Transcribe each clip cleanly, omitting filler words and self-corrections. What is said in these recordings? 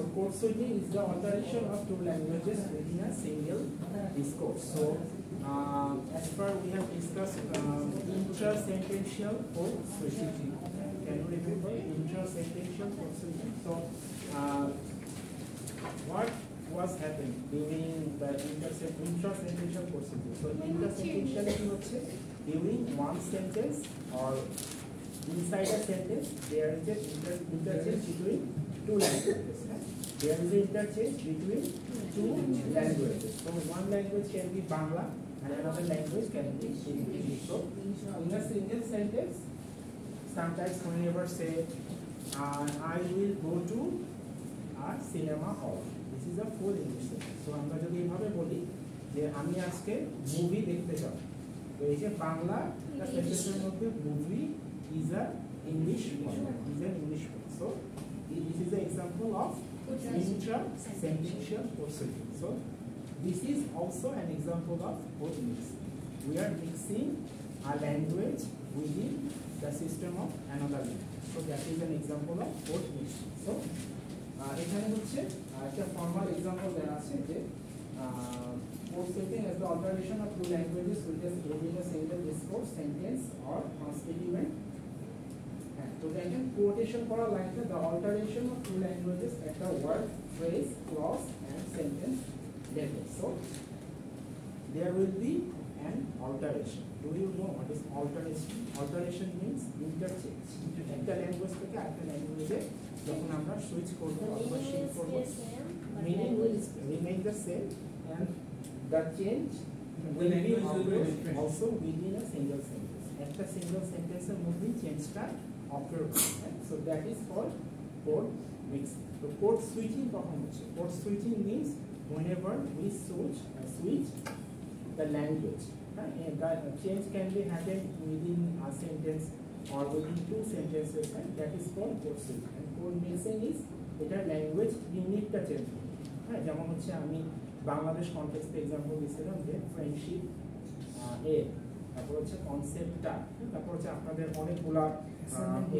So code switching is the alteration of two languages within a single discourse. So as far we have discussed intrasentential code switching. Can you remember intrasentential code switching? So what was happening during the intrasentential code switching? So intrasentential is during one sentence or inside a sentence there is an interchange between two languages. There is an interchange between two languages. So one language can be Bangla and another language can be English. So in a single sentence, sometimes whenever say I will go to a cinema hall. This is a full English sentence. So আমরা যদি এভাবে বলি যে আমি আজকে movie দেখতে যাব। তো এই যে বাংলা সেন্টেন্সের মধ্যে movie is an English word. So this is the example of intrasentential code switching. So this is also an example of code mixing. We are mixing a language within the system of another language. So that is an example of code mixing. So এখানে হচ্ছে একটা formal example দেওয়া আছে যে code switching as the alteration of two languages within a single discourse, sentence or constituent. So দেখেন quotation করা লাইনটা the alteration of two languages at the word, phrase, clause and sentence level. So there will be an alteration. Do you know what is alteration? Alteration means interchange. একটা language থেকে আরেকটা ল্যাঙ্গুয়েজে যখন আমরা switch করব অথবা শিফট করব meaning will remain the same and the change will be also within a single sentence. একটা single sentence এর মধ্যে চেঞ্জটা occur. So that is called code mixing. So code switching কখন হচ্ছে? Code switching means whenever we switch the language. The change can be happened within a sentence or within two sentences. That is called code switching. And code mixing is এটা language ইউনিটটা change করে। হ্যাঁ, যেমন হচ্ছে আমি Bangladesh কনটেক্সটে example দিয়েছিলাম যে friendship এ, তারপর হচ্ছে কনসেপ্টটা, তারপর হচ্ছে আপনাদের অনেকগুলা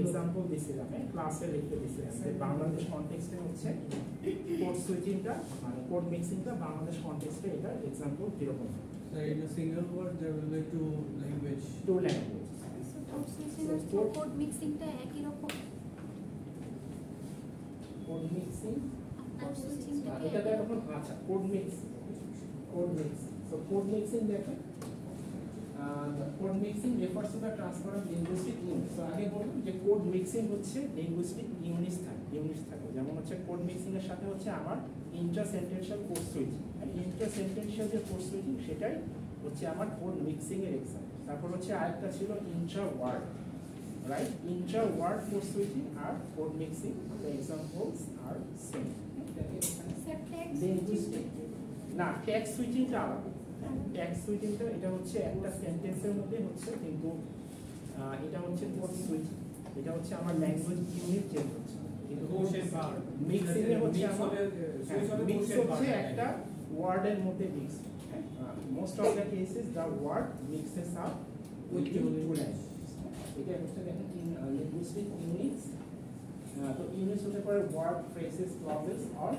এক্সাম্পল দিয়েছিলাম, ক্লাসে লিখতে দিয়েছিলাম যে বাংলাদেশ কনটেক্সটে হচ্ছে কোড সুইচিংটা মানে কোড মিক্সিংটা বাংলাদেশ কনটেক্সটে এটা এক্সাম্পল যেরকম। So in a single word there will be two languages. So code mixing টা একই রকম। Code mixing এটা দেখুন, আচ্ছা code mixing. So code mixing দেখেন code mixing refers to the transfer of linguistic units. So আগে বললাম যে code mixing হচ্ছে linguistic units থাকে। যেমন হচ্ছে code mixing এর সাথে হচ্ছে আমার intrasentential code switching। intrasentential যে code switching সেটাই হচ্ছে আমার code mixing এর এক্সাম্পল। তারপর হচ্ছে আরেকটা ছিল intra word, right? Intra word code switching R code mixing, the examples are same. linguistic না, text switching টা আলাদা। টেক্সট সুইচিংটা এটা হচ্ছে একটা সেন্টেন্সের মধ্যে হচ্ছে, কিন্তু এটা হচ্ছে কোড সুইচিং, এটা হচ্ছে আমার ল্যাঙ্গুয়েজ ইউনিট চেঞ্জ হচ্ছে, কিন্তু মিক্সিং এ হচ্ছে আমার মিক্স হচ্ছে একটা ওয়ার্ডের মধ্যে mix. Most of the cases the word mixes up with two language. এটা হচ্ছে দেখেন লিঙ্গুইস্টিক ইউনিটস। তো ইউনিটস হতে পারে word, phrases, clauses or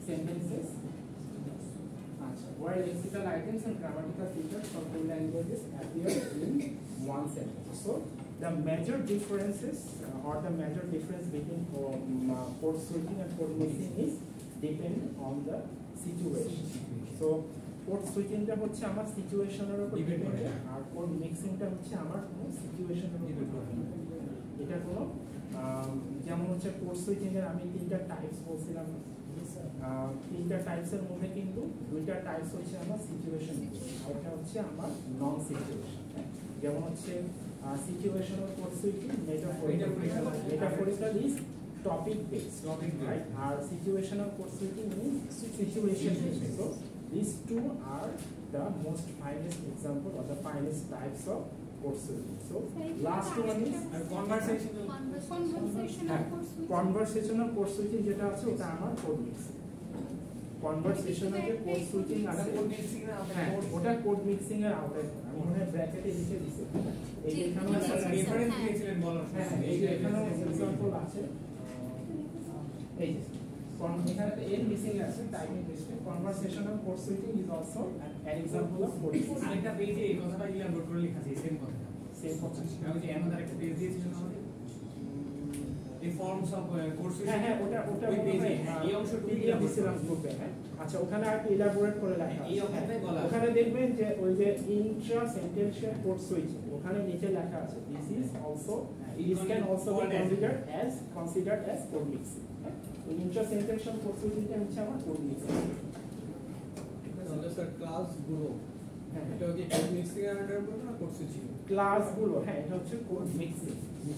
sentences where lexical items and grammatical features of two languages appear in one sentence. So the major differences or the major difference between code switching and code mixing is depend on the situation. So code switching টা হচ্ছে আমার সিচুয়েশনের উপর depend করে, আর code মিক্সিংটা হচ্ছে আমার কোনো সিচুয়েশনের উপর ডিপেন্ড করে। এটা কোনো যেমন হচ্ছে কোড সুইচিং এর আমি তিনটা টাইপস বলছিলাম, তিনটা টাইপসের মধ্যে কিন্তু দুইটা টাইপস হচ্ছে আমার সিচুয়েশন আর একটা হচ্ছে আমার নন সিচুয়েশন। যেমন হচ্ছে situational code switching metaphorical is topic based, right? আর situational code switching is situation based. So these two are the most finest example or the finest types of code switching. So last one is conversational code switching যেটা আছে ওটা আমার code mixing. Conversational যে code switching আছে ওটা code mixing এর আওতায় পড়ে। আমি মনে হয় ব্র্যাকেটে লিখে দিয়েছি, এই যে এখানে রেফারেন্স দিয়েছিলেন বলার। হ্যাঁ, এই যে এখানে एग्जांपल আছে, এই যে এখানে তো এন মিসিং আছে typing mistake conversational code switching is also an example of code mixing আরেকটা পেজে এই কথাটা ইলাবোরেট করে লেখা আছে সেম কথা সেম কথা আমি যে এমন আরেকটা পেজ দিয়েছিলাম আমাদের এই ফর্মস অফ কোড সুইচিং হ্যাঁ ওটা ওই পেজে এই অংশটুকু দিয়েছিলাম গ্রুপে হ্যাঁ আচ্ছা ওখানে আর ইলাবোরেট করে লেখা এই অংশটাই বলা আছে ওখানে দেখবেন যে ওই যে ইন্ট্রা সেন্টেন্সিয়াল কোড সুইচিং ওখানে নিচে লেখা আছে this is also this can also be considered as code mixing তো ইন্ট্রা সেন্টেন্সিয়াল কোড সুইচিং টা হচ্ছে আমার কোড মিক্সিং তাহলে স্যার ক্লাসগুলো এটা কি কোড মিক্সিং এর আন্ডার পড়বে না কোড সুইচিং ক্লাসগুলো হ্যাঁ এটা হচ্ছে কোড মিক্সিং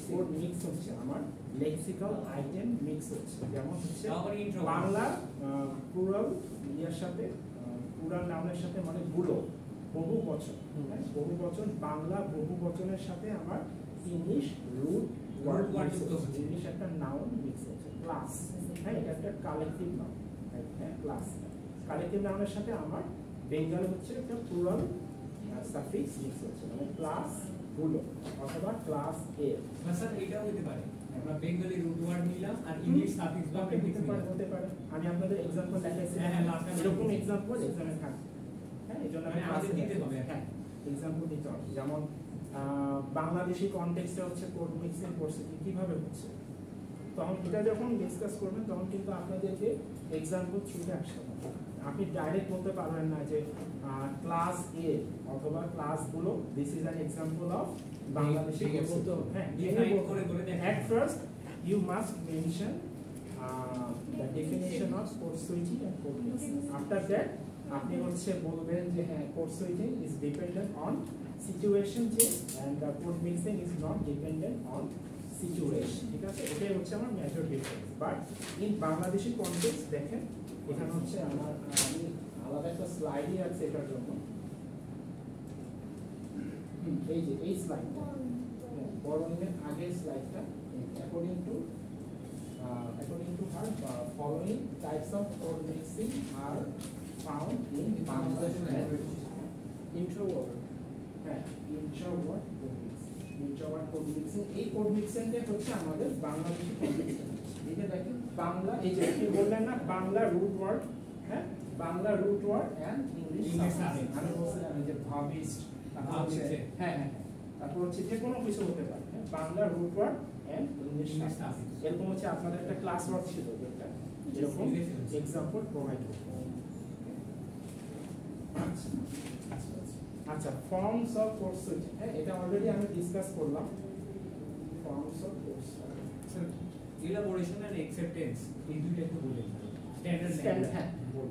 কোড মিক্স হচ্ছে আমার লেক্সিক্যাল আইটেম মিক্স হচ্ছে যেমন হচ্ছে বাংলা প্লুরাল ইয়ার সাথে প্লুরাল নাউনের সাথে মানে গুলো বহু বচন হ্যাঁ বহু বচন বাংলা বহু বচনের সাথে আমার ইংলিশ রুট ওয়ার্ড ইংলিশ একটা নাউন মিক্স হচ্ছে ক্লাস হ্যাঁ এটা একটা কালেক্টিভ নাউন হ্যাঁ ক্লাস কালেক্টিভ নাউনের সাথে আমার বেঙ্গল হচ্ছে একটা প্লুরাল সাফিক্স মিক্স হচ্ছে মানে ক্লাস গুলো অথবা ক্লাস এ স্যার এটাও হতে পারে আমরা বেঙ্গলি রুট ওয়ার্ড নিলাম আর ইংলিশ সাফিক্স বা প্রিফিক্স নিলাম হতে পারে আমি আপনাদের এক্সাম্পল দেখাইছি হ্যাঁ লাস্ট এরকম এক্সাম্পল এখানে থাকে হ্যাঁ এজন্য আমি আমাদের দিতে হবে হ্যাঁ এক্সাম্পল দিতে হবে যেমন বাংলাদেশি কনটেক্সটে হচ্ছে কোড মিক্সিং পরিস্থিতি কিভাবে হচ্ছে তখন এটা যখন ডিসকাস করবেন তখন কিন্তু আপনাদেরকে এক্সাম্পল থ্রুতে আসতে হবে আপনি ডাইরেক্ট বলতে পারবেন না যে ক্লাস এ অথবা ক্লাসগুলো this is an example of Bangladeshi বলতে হবে হ্যাঁ ডিফাইন করে করে দেখেন at first you must mention the definition of code switching and code mixing after that আপনি হচ্ছে বলবেন যে হ্যাঁ code switching is dependent on situation change and the code mixing is not dependent on situation ঠিক আছে এটাই হচ্ছে আমার major difference but in Bangladeshi context দেখেন এখানে হচ্ছে আমার আমি আলাদা একটা স্লাইডই আছে এটার জন্য এই যে এই স্লাইডটা বড়নের আগের স্লাইডটা according to her following types of code mixing are found in Bangladesh language. Introvert, introvert code mixing. এই code mixing টা হচ্ছে আমাদের বাংলাদেশি code mixing. এটা দেখেন বাংলা এই যে কি বললেন না বাংলা রুট ওয়ার্ড হ্যাঁ Bangla root word and English suffix আমি বলছিলাম যে ভাবিস্ট হ্যাঁ তারপর হচ্ছে যে কোনো কিছু হতে পারে Bangla root word and English suffix এরকম হচ্ছে আপনাদের একটা ক্লাস ওয়ার্ক ছিল যেটা এরকম এক্সাম্পল প্রোভাইড করতে আচ্ছা ফর্মস অফ কোড সুইচিং হ্যাঁ এটা অলরেডি আমি ডিসকাস করলাম forms of code switching elaboration and acceptance এই দুইটা একটু বলে স্ট্যান্ডার্ড হ্যাঁ বল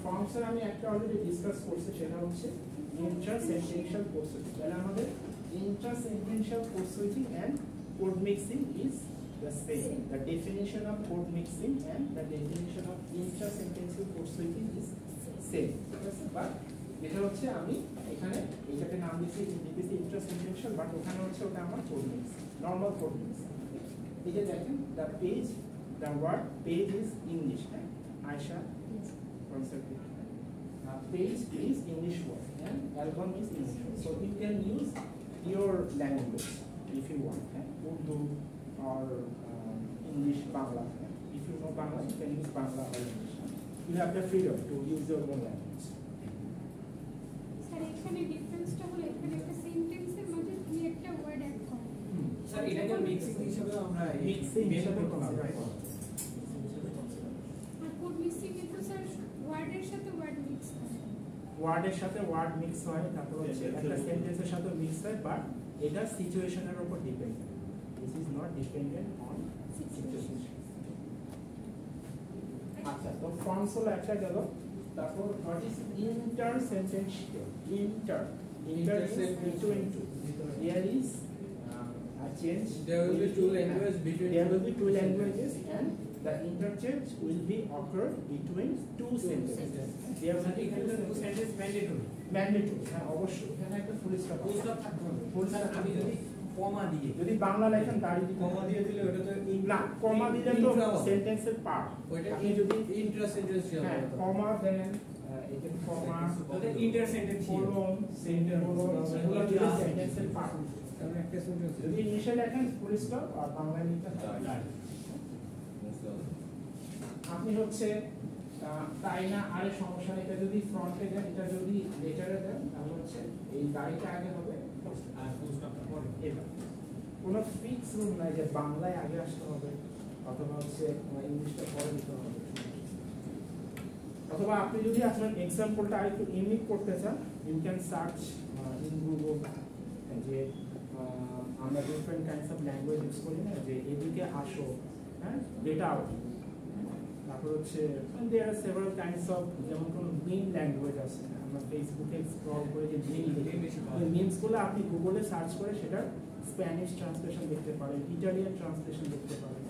ফর্মস আমি একটা অলরেডি ডিসকাস করছি সেটা হচ্ছে ইন্ট্রা সেন্টেন্সিয়াল কোড সুইচিং তাহলে আমাদের intra sentential code switching and code mixing is the same the definition of code mixing and the definition of intra sentential code switching is same ঠিক আছে but এটা হচ্ছে আমি এখানে এইটাকে নাম দিয়েছি ইন্ট্রা সেন্টেন্সিয়াল বাট ওখানে হচ্ছে ওটা আমার code mix normal code mix এই যে দেখেন the word page is English right Aisha concept page is English word and album is English word so you can use your language if you want Urdu or English Bangla if you know Bangla you can use Bangla or English you have the freedom to use your own language sir এখানে ডিফারেন্সটা হলো এখানে একটা সেন্টেন্সের মধ্যে দুই একটা word add করা স্যার এটাকে মিক্সিং হিসেবে আমরা মিক্সিং হিসেবে কনসিডার করা আর কোড মিক্সিং এ তো স্যার ওয়ার্ডের সাথে ওয়ার্ড মিক্স করে ওয়ার্ডের সাথে ওয়ার্ড মিক্স হয় তারপর হচ্ছে একটা সেন্টেন্সের সাথে মিক্স হয় বাট এটা সিচুয়েশনের উপর depend this is not dependent on situation আচ্ছা তো ফর্মস হলো একটা গেল তারপর what is intersentential inter is between two there is a change There will be two languages between there will be two languages and the interchange will be occur between two sentences there will be two sentences mandatory mandatory হ্যাঁ অবশ্যই এখানে একটা full stop full stop থাকতে হবে full stop আমি যদি কমা দিয়ে যদি বাংলা লেখেন দাঁড়িয়ে দিতে কমা দিয়ে দিলে ওটা তো না, কমা দিলে তো সেন্টেন্সের পার্ট। ওইটা আপনি যদি ইন্টার সেন্টেন্স হ্যাঁ কমা দেন, এটা কমা তাহলে ইন্টার সেন্টেন্স কোলন সেন্টেন্স এগুলো দিলে সেন্টেন্সের পার্ট। কারণ একটা সেন্টেন্স যদি ইংলিশে লেখেন ফুল স্টপ আর বাংলায় লিখতে হয়। আপনি হচ্ছে তাই না, আরে সমস্যা নেই, এটা যদি ফ্রন্টে দেন, এটা যদি লেটারে দেন, তাহলে হচ্ছে এই গাড়িটা আগে হবে আর ফুল স্টপটা পরে। এটা কোনো ফিক্স রুল নাই যে বাংলায় আগে আসতে হবে অথবা হচ্ছে ইংলিশটা পরে দিতে হবে। অথবা আপনি যদি আপনার এক্সাম্পলটা আরেকটু ইউনিক করতে চান, you can search in Google যে আমরা different kinds of language use করি না, যে এদিকে আসো, হ্যাঁ গেট আউট। তারপর হচ্ছে দেয়ার আর সেভারাল কাইন্ডস অফ, যেমন কোনো মিম ল্যাঙ্গুয়েজ আছে, আমরা ফেসবুকে স্ক্রল করে যে মিম দেখি, ওই মিমসগুলো আপনি গুগলে সার্চ করে সেটার স্প্যানিশ ট্রান্সলেশন দেখতে পারেন, ইটালিয়ান ট্রান্সলেশন দেখতে পারেন।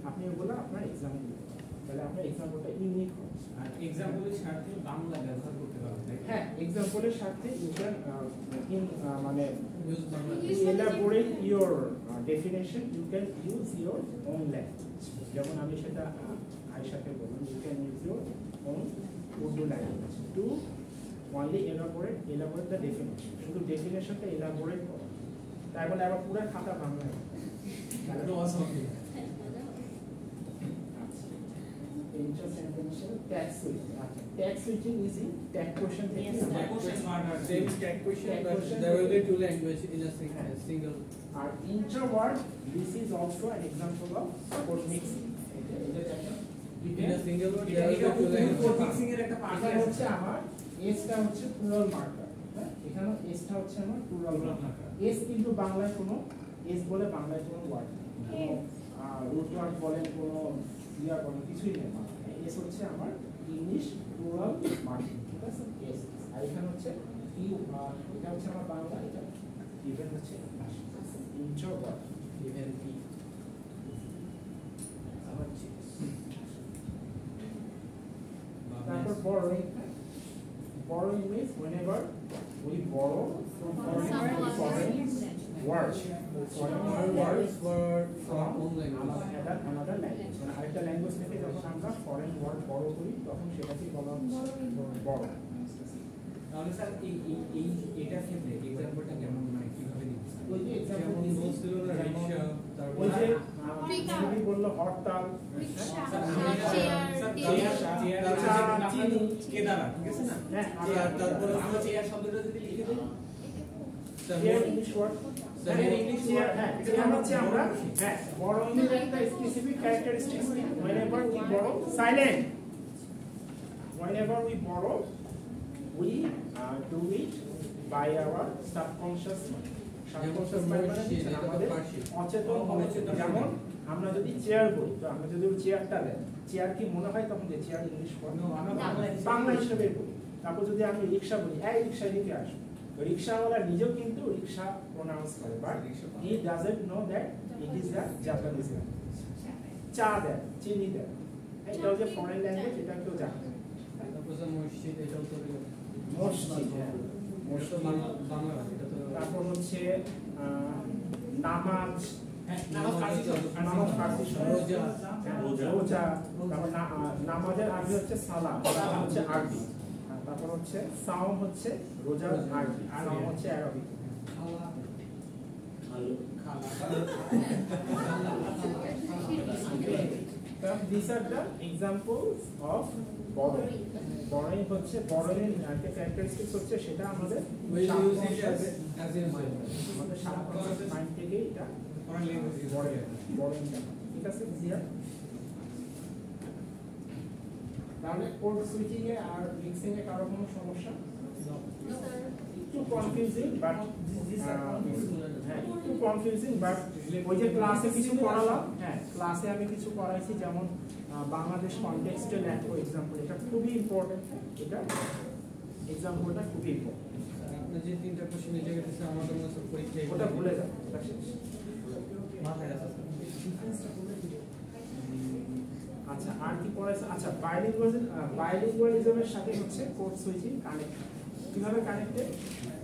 আপনি ওগুলো আপনার এক্সাম দিতে পারেন, তাহলে আপনার এক্সাম্পলটা ইউনিক হবে। আর এক্সাম্পলের সাথে বাংলা ব্যবহার করতে পারবেন। হ্যাঁ, এক্সাম্পলের সাথে ইউ ক্যান মানে use Bangla elaborate your definition, you can use your own language. যেমন আমি সেটা আয়েশাকে বললাম, you can use your own Urdu language to only elaborate the definition. শুধু ডেফিনেশনটা elaborate করো, তাই বলে আবার পুরো খাতা বাংলায়। একদম অসম্ভব। Tag switching. Tag switching is in tag question. Yes, tag question marker. same tag question, but there will be two language in a single. Our introvert, this is also an example of code mixing. In a single word, এটা there will be two code language. Mixing এর একটা part এখানে আছে। হচ্ছে আমার এসটা হচ্ছে plural marker, হ্যাঁ এখানে এসটা হচ্ছে আমার প্লুরাল মার্কার। এস কিন্তু বাংলায় কোনো এস বলে বাংলায় কোনো ওয়ার্ড নেই, রুট ওয়ার্ড বলেন কোনো ক্রিয়া বলেন কিছুই নেই। এস হচ্ছে আমার ইংলিশ প্লুরাল মার্কার, ঠিক আছে এস। আর এখানে হচ্ছে ইউ, এটা হচ্ছে আমার বাংলা, এটা ইভেন হচ্ছে ইন্ট্রোভার্ট, ইভেন পি। তারপর borrowing. Borrowing means whenever we borrow from foreign words, foreign words from own language. another language, মানে আরেকটা ল্যাঙ্গুয়েজ থেকে যখন আমরা ফরেন ওয়ার্ড borrow করি তখন সেটাকে বলা হচ্ছে borrow। তাহলে স্যার এই এটার ক্ষেত্রে এক্সাম্পলটা কেমন, মানে কিভাবে দিতে স্যার? ওই যে এক্সাম্পল যেমন বলছিল না রিকশা, তারপর ওই যে আমি বললো হরতাল, চিনি, কেদারা, ঠিক আছে না? হ্যাঁ তারপর আমরা চেয়ার শব্দটা যদি লিখে দিই, চেয়ার ইংলিশ ওয়ার্ড, চেয়ার, হ্যাঁ চেয়ার হচ্ছে আমরা, হ্যাঁ borrowing এর একটা স্পেসিফিক ক্যারেক্টারিস্টিক্স কি, whenever we borrow, silent, whenever we borrow we do it by our subconscious mind. Subconscious mind মানে আমাদের অচেতন মনে। যেমন আমরা যদি চেয়ার বলি, তো আমরা যদি চেয়ারটা দেন, চেয়ার কি মনে হয় তখন যে চেয়ার ইংলিশ আমরা বাংলা হিসেবে বলি। তারপর যদি আমি রিক্সা বলি, এই রিক্সা দিকে আসো, রিক্সাওয়ালা নিজেও কিন্তু রিক্সা প্রোনাউন্স করে, but he doesn't know that it is a Japanese language. চা দেন, চিনি দেন, এটাও যে ফরেন ল্যাঙ্গুয়েজ, এটা কেউ জানে না। তারপর যে মসজিদ, এটাও তো মসজিদ, মসজিদ বাংলা, এটা তো তারপর হচ্ছে নামাজ, নামাজ ফার্সি রোজা, রোজা, তারপর নামাজের আরবি হচ্ছে সালাম, সালাম হচ্ছে আরবি, তারপর হচ্ছে সাওম হচ্ছে রোজার আরবি, সাওম হচ্ছে আরবি। These are the examples of borrowing. Borrowing হচ্ছে, borrowing একটা characteristics হচ্ছে সেটা আমাদের we use it as in mind. আমাদের সাবকনশিয়াস মাইন্ড থেকে এটা ফরেন ল্যাঙ্গুয়েজ borrowingটা, ঠিক আছে ক্লিয়ার? তাহলে কোড সুইচিং এ আর মিক্সিং এ কারো কোনো সমস্যা? একটু কনফিউজিং, বাট হ্যাঁ একটু কনফিউজিং, বাট ওই যে ক্লাসে কিছু করালাম, হ্যাঁ ক্লাসে আমি কিছু করাইছি, যেমন বাংলাদেশ কনটেক্সটে ল্যাঙ্গুয়েজ এক্সাম্পল, এটা খুবই ইম্পর্টেন্ট, এটা এক্সাম্পলটা খুবই ইম্পর্টেন্ট। আপনি যে তিনটা কোশ্চেন লিখে গেছেন আমাদের মধ্যে পরীক্ষায় ওটা ভুলে যান, ওটা শেষ। মাথায় আছে। আচ্ছা আর কি পড়াইছে? আচ্ছা বাইলিঙ্গুয়ালিজমের সাথে হচ্ছে কোড সুইচিং কানেক্ট। কিভাবে কানেক্টেড?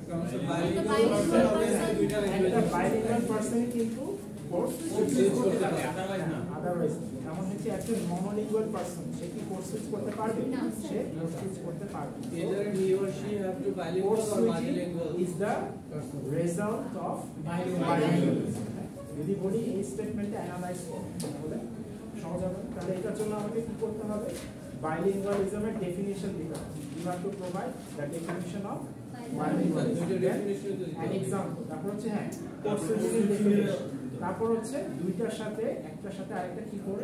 কারণ স্যার bilingual person হবে দুইটা একটা language বাইলিঙ্গুয়াল পারসন কিন্তু কোর্স সুইচ করতে পারে, otherwise না। আদারওয়াইজ এমন হচ্ছে একজন মনোলিঙ্গুয়াল পারসন সে কি কোর্স সুইচ করতে পারবে? সে কোর্স সুইচ করতে পারবে। either he or she have to bilingual Course or switching multilingual is the person. result of bilingualism. যদি বলি এই স্টেটমেন্টে অ্যানালাইজ করো তাহলে সহজ হবে। তাহলে এটার জন্য আমাকে কি করতে হবে? বাইলিঙ্গুয়ালিজমের ডেফিনিশন দিতে হবে। You have to provide the definition of bilingualism. দুইটা definition তো দিতে An হবে। example. তারপর হচ্ছে হ্যাঁ কোর্স সুইচিং ডেফিনিশন। তারপর হচ্ছে দুইটার সাথে একটার সাথে আরেকটা কি করে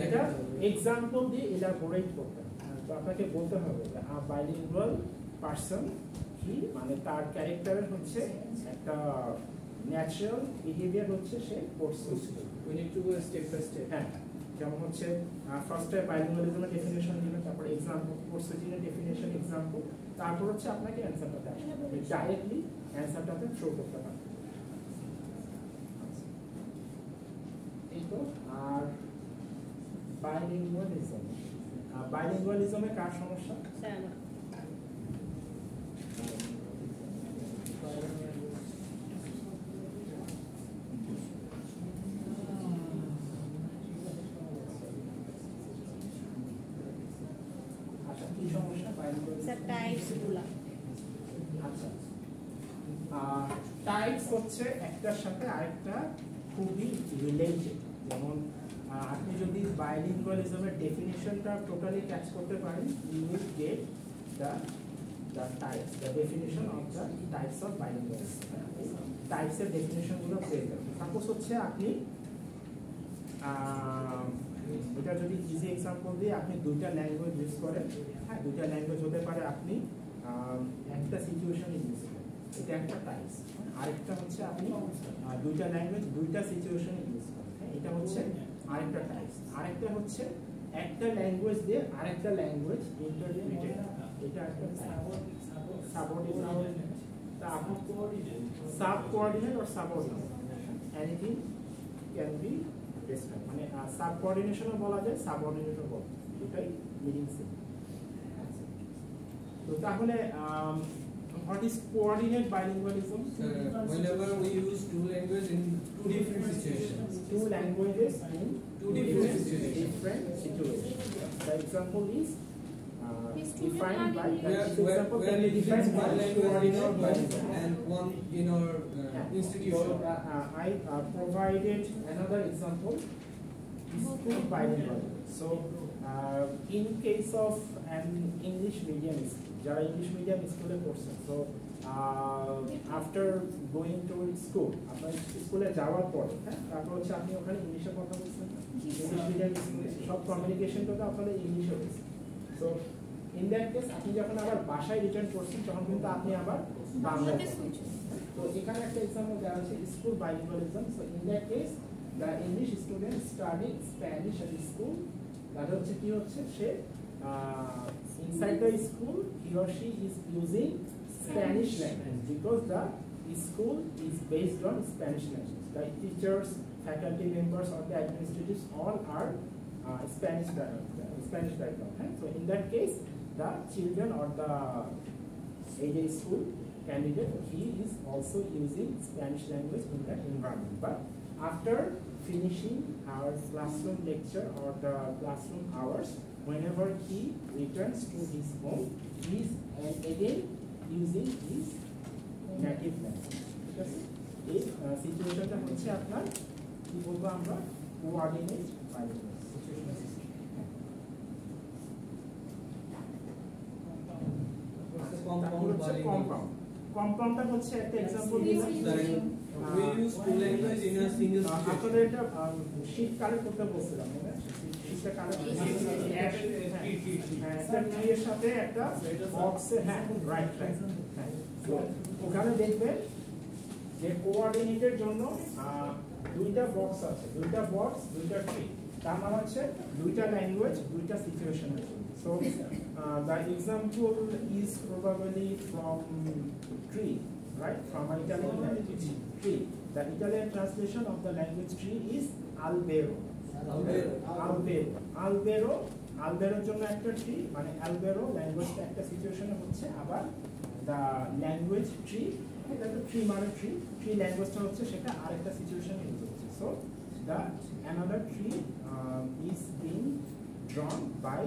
এটা এক্সাম্পল দিয়ে এলাবোরেট করতে হবে। তো আপনাকে বলতে হবে বাইলিঙ্গুয়াল পারসন কি মানে তার ক্যারেক্টারের হচ্ছে একটা ন্যাচারাল বিহেভিয়ার হচ্ছে সে কোর্স সুইচ করবে। We need to go step by step. হ্যাঁ যেমন হচ্ছে ফার্স্টে বাইলিঙ্গুয়ালিজমের ডেফিনিশন দিবেন, তারপর এক্সাম্পল কোর্স সুইচিং এর ডেফিনিশন এক্সাম্পল, তারপর হচ্ছে আপনাকে অ্যানসারটা দেয় ডাইরেক্টলি অ্যানসারটাতে থ্রো করতে পারবেন। এই তো আর বাইলিঙ্গুয়ালিজমে কার সমস্যা? আচ্ছা কি সমস্যা স্যার টাইপস গুলা আচ্ছা টাইপস হচ্ছে একটার সাথে আরেকটা খুবই রিলেটেড। যেমন আপনি যদি বাইলিঙ্গুয়ালিজমের ডেফিনিশনটা টোটালি ক্যাচ করতে পারেন you will get the types the definition of the types of bilingualism. টাইপসের ডেফিনিশনগুলো পেয়ে যাবেন। সাপোজ হচ্ছে আপনি এটা যদি ইজি এক্সাম্পল দিয়ে আপনি দুইটা ল্যাঙ্গুয়েজ ইউজ করেন, হ্যাঁ দুইটা ল্যাঙ্গুয়েজ হতে পারে আপনি একটা সিচুয়েশনে ইউজ করেন, এটা একটা টাইপস। আরেকটা হচ্ছে আপনি দুইটা ল্যাঙ্গুয়েজ দুইটা সিচুয়েশনে ইউজ করেন, হ্যাঁ এটা হচ্ছে আরেকটা টাইপস। আরেকটা হচ্ছে একটা ল্যাঙ্গুয়েজ দিয়ে আরেকটা ল্যাঙ্গুয়েজ ইন্টারপ্রিটেড, এটা একটা subordinate. Subcoordinate or subordinate anything can be describe, মানে সাবকোঅর্ডিনেশনও বলা যায় সাবঅর্ডিনেটও বলা যায়, দুটাই মিনিং সেম। তো তাহলে what is coordinate bilingualism? Whenever we use two languages in two different situations. Two languages in Two different different situations. The example is Is defined by student the example Where can be it is defined by one language in our coordinate home bilingualism. and one in our institution. So, I provided another example is school bilingualism. So in case of an English medium school, যারা English medium স্কুলে পড়ছেন, so after going to school আপনার স্কুলে যাওয়ার পর হ্যাঁ তারপর হচ্ছে আপনি ওখানে ইংলিশে কথা বলছেন, ইংলিশ মিডিয়াম স্কুলে সব কমিউনিকেশনটা তো আপনাদের ইংলিশে হয়েছে। সো ইন দ্যাট কেস আপনি যখন আবার বাসায় রিটার্ন করছেন তখন কিন্তু আপনি আবার বাংলায় বলছেন। তো এখানে একটা এক্সাম্পল দেওয়া আছে school bilingualism. So in that case the English student study Spanish at school, তাহলে হচ্ছে কি হচ্ছে সে inside the school he or she is using Spanish language because the school is based on Spanish language. The teachers, faculty members or the administrators all are Spanish background. So in that case the children or the AJ school candidate he is also using Spanish language in that environment. But after finishing our classroom lecture or the classroom hours, whenever he returns to his home, he is again using his native language. এই সিচুয়েশনটা হচ্ছে আপনার কি বলবো আমরা coordinate বাইলিঙ্গুয়ালিজম। কম্পাউন্ডটা হচ্ছে একটা example দিলাম। We use two languages in a single situation. আসলে এটা শীট কালেক্ট করতে বলছিলাম, শীটটা কালেক্ট একটা ট্রি এর সাথে একটা বক্সে, হ্যাঁ রাইট রাইট, হ্যাঁ ওখানে দেখবেন যে কোঅর্ডিনেটের জন্য দুইটা বক্স আছে, দুইটা বক্স দুইটা ট্রি, তার মানে হচ্ছে দুইটা ল্যাঙ্গুয়েজ দুইটা সিচুয়েশনের জন্য। So the example is probably from tree, right? From Italian language tree. The Italian translation of the language tree is albero. Albero আলবেরোর জন্য একটা ট্রি, মানে অ্যালবেরো ল্যাঙ্গুয়েজটা একটা সিচুয়েশনে হচ্ছে, আবার দ্য ল্যাঙ্গুয়েজ ট্রি, এটা তো ট্রি মানে ট্রি, ট্রি ল্যাঙ্গুয়েজটা হচ্ছে সেটা আরেকটা সিচুয়েশনে ইউজ হচ্ছে। So the another tree is being drawn by,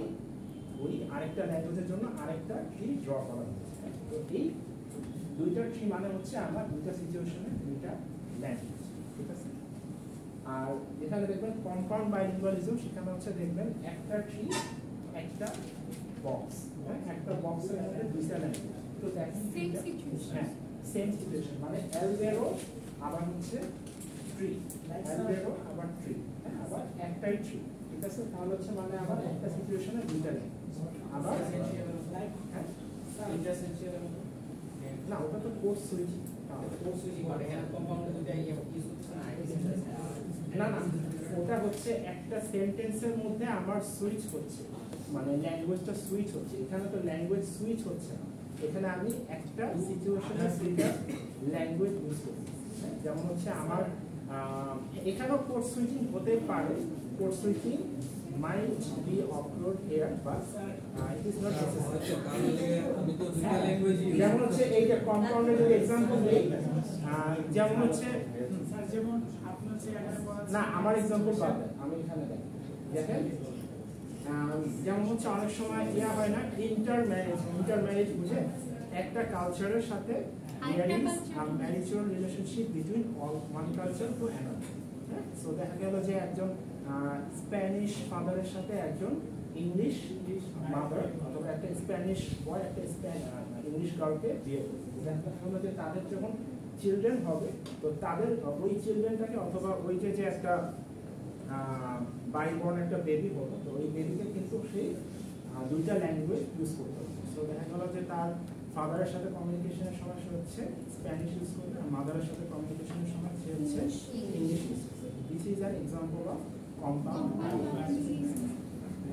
ওই আরেকটা ল্যাঙ্গুয়েজের জন্য আরেকটা ট্রি ড্র করা হচ্ছে। তো এই দুইটা ট্রি মানে হচ্ছে আমরা দুইটা সিচুয়েশনে দুইটা ল্যাঙ্গুয়েজ, ঠিক আছে। আর এখানে দেখবেন কম্পাউন্ড বাইলিঙ্গুয়ালিজম, সেখানে হচ্ছে দেখবেন একটা ট্রি একটা বক্স, হ্যাঁ একটা বক্সের মধ্যে দুইটা ল্যাঙ্গুয়েজ। তো দেখেন হ্যাঁ সেম সিচুয়েশন, মানে অ্যালবেরো আবার হচ্ছে ট্রি, অ্যালবেরো আবার ট্রি, হ্যাঁ আবার একটাই ট্রি, ঠিক আছে। তাহলে হচ্ছে মানে আবার একটা সিচুয়েশনে দুইটা ল্যাঙ্গুয়েজ। আবার হ্যাঁ না, ওটা তো কোর্স সুইচিং, না না ওটা হচ্ছে একটা সেন্টেন্সের মধ্যে আমার সুইচ হচ্ছে, মানে ল্যাঙ্গুয়েজটা সুইচ হচ্ছে। এখানে তো ল্যাঙ্গুয়েজ সুইচ হচ্ছে না, এখানে আমি একটা সিচুয়েশনে দুইটা ল্যাঙ্গুয়েজ ইউজ করছি। যেমন হচ্ছে আমার এখানেও কোড সুইচিং হতে পারে, code switching might be occurred here but it is not necessary. যেমন হচ্ছে এই যে কম্পাউন্ডের যদি एग्जांपल দেই, যেমন হচ্ছে স্যার যেমন আপনার যে এখানে বলা না আমার एग्जांपल বাদ দেন, আমি এখানে দেখেন যেমন হচ্ছে অনেক সময় ইয়া হয় না ইন্টারম্যারেজ বুঝে একটা কালচারের সাথে there is a mutual relationship between all one culture to another. So দেখা গেল যে একজন স্প্যানিশ ফাদারের সাথে একজন ইংলিশ মাদার, অথবা একটা স্প্যানিশ বয় একটা ইংলিশ গার্লকে বিয়ে করবে। দেখা গেল যে তাদের যখন চিলড্রেন হবে, তো তাদের ওই চিলড্রেনটাকে অথবা ওই যে একটা বাইবর্ন একটা বেবি হলো, তো ওই বেবিকে কিন্তু সেই দুইটা ল্যাঙ্গুয়েজ ইউজ করতে হবে। সো দেখা গেল যে তার ফাদারের সাথে কমিউনিকেশনের সময় সে হচ্ছে স্প্যানিশ ইউজ করবে, আর মাদারের সাথে কমিউনিকেশনের সময় সে হচ্ছে ইংলিশ ইউজ করবে। This is an example of compound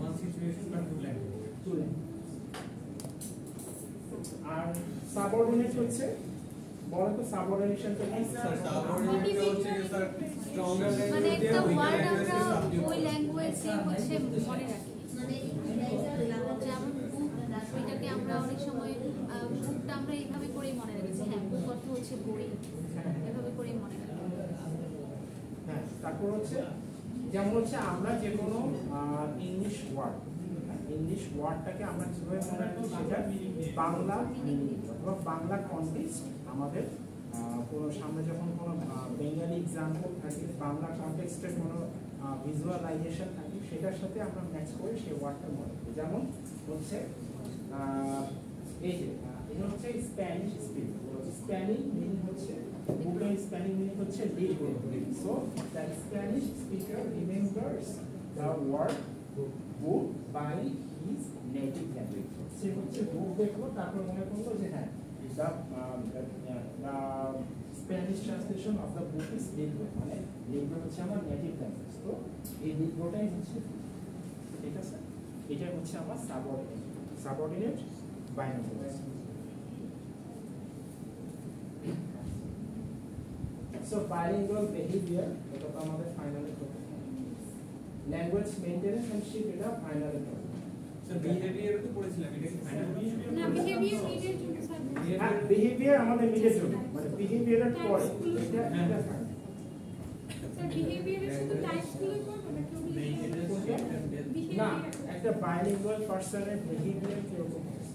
one situation but two language. আর সাবঅর্ডিনেট হচ্ছে বলে তো সাবঅর্ডিনেশনটা কি? সাবঅর্ডিনেট হচ্ছে যে স্যার স্ট্রঙ্গার মানে ল্যাঙ্গুয়েজ একটা দিয়ে ওয়ার্ড ওই আমরা ল্যাঙ্গুয়েজে ওই ল্যাঙ্গুয়েজে হচ্ছে মনে রাখি, মানে যেমন বুক, এটাকে আমরা অনেক সময় বুকটা আমরা এইভাবে করেই মনে রাখছি, হ্যাঁ বুক অর্থ হচ্ছে বই, এভাবে করেই মনে রাখি। হ্যাঁ তারপর হচ্ছে যেমন হচ্ছে আমরা যে কোনো ইংলিশ ওয়ার্ডটাকে আমরা কিভাবে মনে রাখি, সেটা বাংলা অথবা বাংলা কনটেক্সট, আমাদের কোনো সামনে যখন কোনো বেঙ্গলি এক্সাম্পল থাকে, বাংলা কনটেক্সটের কোনো ভিজুয়ালাইজেশন থাকে, সেটার সাথে আমরা ম্যাচ করে সেই ওয়ার্ডটা মনে করি। যেমন হচ্ছে এই যে এটা হচ্ছে স্প্যানিশ স্পিক, স্প্যানিশ মিনিং হচ্ছে বুকের স্প্যানিশ মিনিং হচ্ছে লিভ। So the Spanish speaker remembers the word book by his native language. সে হচ্ছে বুক দেখলো, তারপর মনে করলো যে হ্যাঁ the Spanish translation of the book is লিব্রো, মানে লিব্রো হচ্ছে আমার নেটিভ ল্যাঙ্গুয়েজ। তো এই লিব্রোটাই হচ্ছে, ঠিক আছে, এটা হচ্ছে আমার subordinate binary. So bilingual behavior, এটা তো আমাদের ফাইনালি করতে হবে। ল্যাঙ্গুয়েজ মেইনটেনেন্স এন্ড শিপ, এটা ফাইনালি করতে হবে। স্যার বিহেভিয়ার তো পড়েছিলাম, এটা কি ফাইনাল? না বিহেভিয়ার মিডিয়ের জন্য স্যার, হ্যাঁ বিহেভিয়ার আমাদের মিডিয়ের জন্য, মানে বিহেভিয়ারের পরে এটা ফাইনাল। স্যার বিহেভিয়ারের শুধু টাইপসগুলোই পড়বো নাকি না, একটা বাইলিঙ্গুয়াল পারসনের বিহেভিয়ার কিরকম হয়।